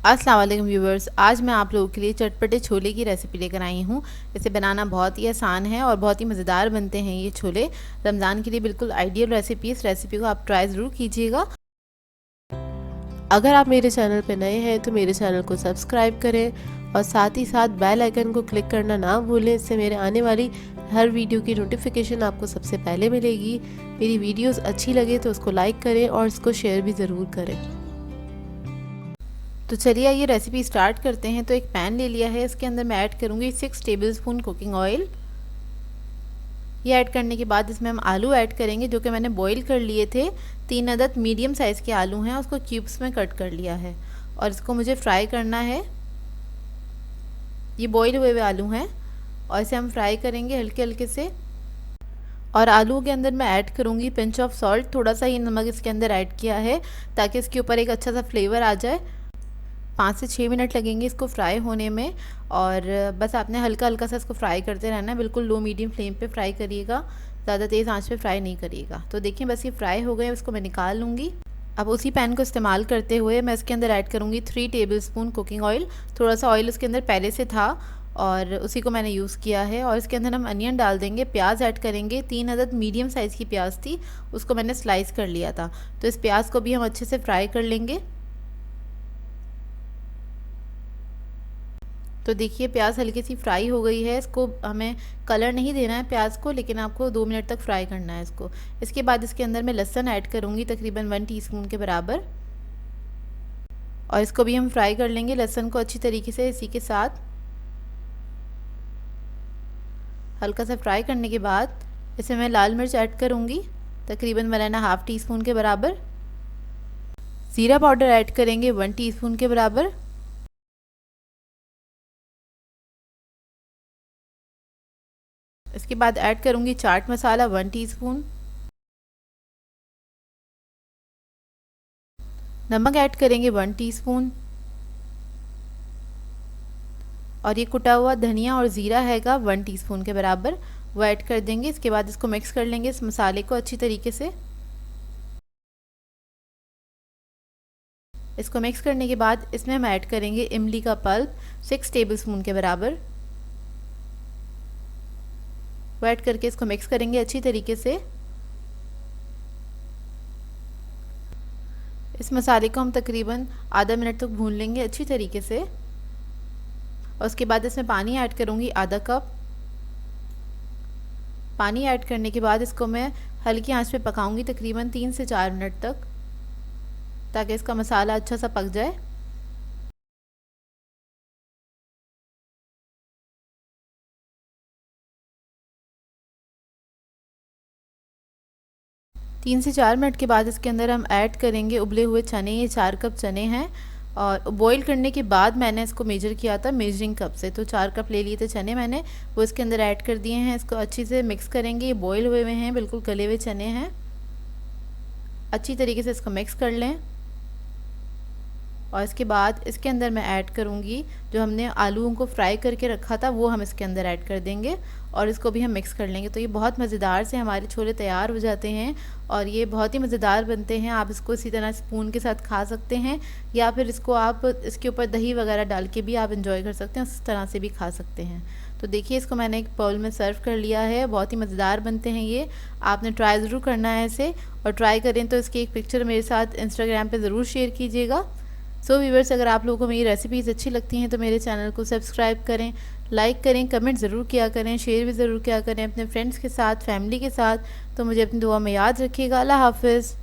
अस्सलाम वालेकुम व्यूवर्स, आज मैं आप लोगों के लिए चटपटे छोले की रेसिपी लेकर आई हूँ। इसे बनाना बहुत ही आसान है और बहुत ही मज़ेदार बनते हैं ये छोले। रमज़ान के लिए बिल्कुल आइडियल रेसिपी। इस रेसिपी को आप ट्राई ज़रूर कीजिएगा। अगर आप मेरे चैनल पर नए हैं तो मेरे चैनल को सब्सक्राइब करें और साथ ही साथ बेल आइकन को क्लिक करना ना भूलें। इससे मेरे आने वाली हर वीडियो की नोटिफिकेशन आपको सबसे पहले मिलेगी। मेरी वीडियोस अच्छी लगे तो उसको लाइक करें और इसको शेयर भी ज़रूर करें। तो चलिए ये रेसिपी स्टार्ट करते हैं। तो एक पैन ले लिया है, इसके अंदर मैं ऐड करूँगी 6 टेबलस्पून कुकिंग ऑयल। ये ऐड करने के बाद इसमें हम आलू ऐड करेंगे, जो कि मैंने बॉईल कर लिए थे। 3 अदद मीडियम साइज़ के आलू हैं, उसको क्यूब्स में कट कर लिया है और इसको मुझे फ्राई करना है। ये बॉईल हुए आलू हैं और इसे हम फ्राई करेंगे हल्के हल्के से। और आलू के अंदर मैं ऐड करूँगी पिंच ऑफ सॉल्ट। थोड़ा सा ही नमक इसके अंदर ऐड किया है ताकि इसके ऊपर एक अच्छा सा फ्लेवर आ जाए। 5 से 6 मिनट लगेंगे इसको फ्राई होने में और बस आपने हल्का हल्का सा इसको फ्राई करते रहना है। बिल्कुल लो मीडियम फ्लेम पे फ्राई करिएगा, ज़्यादा तेज़ आंच पे फ्राई नहीं करिएगा। तो देखिए बस ये फ्राई हो गए, इसको मैं निकाल लूँगी। अब उसी पैन को इस्तेमाल करते हुए मैं इसके अंदर ऐड करूँगी 3 टेबलस्पून कुकिंग ऑयल। थोड़ा सा ऑयल उसके अंदर पहले से था और उसी को मैंने यूज़ किया है। और इसके अंदर हम अनियन डाल देंगे, प्याज ऐड करेंगे। 3 अदद मीडियम साइज़ की प्याज थी, उसको मैंने स्लाइस कर लिया था। तो इस प्याज को भी हम अच्छे से फ्राई कर लेंगे। तो देखिए प्याज हल्की सी फ्राई हो गई है। इसको हमें कलर नहीं देना है प्याज को, लेकिन आपको 2 मिनट तक फ्राई करना है इसको। इसके बाद इसके अंदर मैं लहसुन ऐड करूँगी तकरीबन 1 टीस्पून के बराबर और इसको भी हम फ्राई कर लेंगे लहसुन को अच्छी तरीके से। इसी के साथ हल्का सा फ्राई करने के बाद इसमें मैं लाल मिर्च ऐड करूँगी तकरीबन 1.5 टीस्पून के बराबर। ज़ीरा पाउडर ऐड करेंगे 1 टीस्पून के बराबर। इसके बाद ऐड करूँगी चाट मसाला 1 टीस्पून। नमक ऐड करेंगे 1 टीस्पून और ये कुटा हुआ धनिया और ज़ीरा हैगा 1 टीस्पून के बराबर, वो ऐड कर देंगे। इसके बाद इसको मिक्स कर लेंगे इस मसाले को अच्छी तरीके से। इसको मिक्स करने के बाद इसमें हम ऐड करेंगे इमली का पल्प 6 टेबलस्पून के बराबर, वो ऐड करके इसको मिक्स करेंगे अच्छी तरीके से। इस मसाले को हम तकरीबन आधा मिनट तक भून लेंगे अच्छी तरीके से। और उसके बाद इसमें पानी ऐड करूँगी आधा कप। पानी ऐड करने के बाद इसको मैं हल्की आंच पे पकाऊंगी तकरीबन 3 से 4 मिनट तक, ताकि इसका मसाला अच्छा सा पक जाए। तीन से 4 मिनट के बाद इसके अंदर हम ऐड करेंगे उबले हुए चने। ये 4 कप चने हैं और बॉईल करने के बाद मैंने इसको मेजर किया था मेजरिंग कप से, तो 4 कप ले लिए थे चने मैंने, वो इसके अंदर ऐड कर दिए हैं। इसको अच्छी से मिक्स करेंगे। ये बॉईल हुए हैं, बिल्कुल गले हुए चने हैं। अच्छी तरीके से इसको मिक्स कर लें और इसके बाद इसके अंदर मैं ऐड करूँगी जो हमने आलूओं को फ्राई करके रखा था, वो हम इसके अंदर ऐड कर देंगे और इसको भी हम मिक्स कर लेंगे। तो ये बहुत मज़ेदार से हमारे छोले तैयार हो जाते हैं और ये बहुत ही मज़ेदार बनते हैं। आप इसको इसी तरह स्पून के साथ खा सकते हैं या फिर इसको आप इसके ऊपर दही वगैरह डाल के भी आप इंजॉय कर सकते हैं, उस तरह से भी खा सकते हैं। तो देखिए इसको मैंने एक बाउल में सर्व कर लिया है। बहुत ही मज़ेदार बनते हैं ये, आपने ट्राई ज़रूर करना है इसे। और ट्राई करें तो इसकी एक पिक्चर मेरे साथ इंस्टाग्राम पे ज़रूर शेयर कीजिएगा। सो व्यूअर्स, अगर आप लोगों को मेरी रेसिपीज़ अच्छी लगती हैं तो मेरे चैनल को सब्सक्राइब करें, लाइक करें, कमेंट ज़रूर किया करें, शेयर भी ज़रूर किया करें अपने फ्रेंड्स के साथ, फैमिली के साथ। तो मुझे अपनी दुआ में याद रखिएगा। अल्लाह हाफ़िज़।